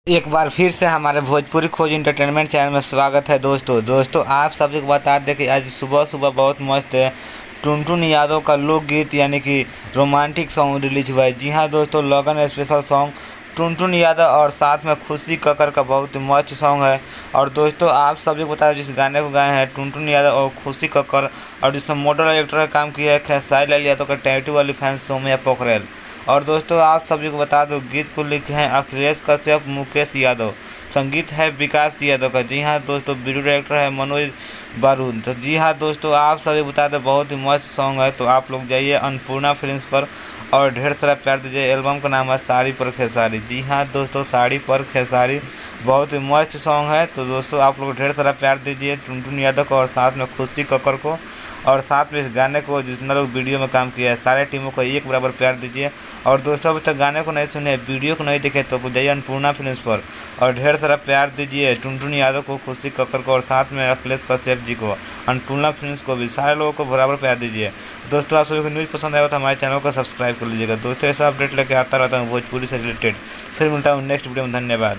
एक बार फिर से हमारे भोजपुरी खोज इंटरटेनमेंट चैनल में स्वागत है। दोस्तों आप सभी को बता दें कि आज सुबह सुबह बहुत मस्त है टुनटुन यादव का लोकगीत यानी कि रोमांटिक सॉन्ग रिलीज हुआ है। जी हाँ दोस्तों, लगन स्पेशल सॉन्ग टुनटुन यादव और साथ में खुशी कक्कर का बहुत ही मस्त सॉन्ग है। और दोस्तों आप सभी को बता दें, जिस गाने को गाए हैं टुनटुन यादव और खुशी कक्कर, और जिसमें मॉडल एक्टर का काम किया है खेसारी लाल यादव का टैटू वाली फैन सौम्या पोखरेल। और दोस्तों आप सभी को बता दो, गीत को लिखे हैं अखिलेश कश्यप, मुकेश यादव, संगीत है विकास यादव का। जी हाँ दोस्तों, वीडियो डायरेक्टर है मनोज बारूद। तो जी हाँ दोस्तों, आप सभी बता दें बहुत ही मस्त सॉन्ग है। तो आप लोग जाइए अन्नपूर्णा फिल्म्स पर और ढेर सारा प्यार दीजिए। एल्बम का नाम है साड़ी पर खेसारी। जी हाँ दोस्तों, साड़ी पर खेसारी बहुत ही मस्त सॉन्ग है। तो दोस्तों आप लोग ढेर सारा प्यार दीजिए टुनटुन यादव को और साथ में खुशी कक्कर को, और साथ में इस गाने को जितना लोग वीडियो में काम किया है सारे टीमों को एक बराबर प्यार दीजिए। और दोस्तों अभी तक गाने को नहीं सुने, वीडियो को नहीं देखे तो जाइए अन्नपूर्णा फिल्म्स पर और ढेर सारा प्यार दीजिए टुनटुन यादव को, खुशी कक्कर को और साथ में अखिलेश कश्यप जी को, अन्नपूर्णा फिल्म्स को भी, सारे लोगों को बराबर प्यार दीजिए। दोस्तों आप सभी को न्यूज़ पसंद आया तो हमारे चैनल को सब्सक्राइब कर लीजिएगा। दोस्तों ऐसा अपडेट लेके आता रहता हूँ भोजपुरी से रिलेटेड। फिर मिलता हूँ नेक्स्ट वीडियो में। धन्यवाद।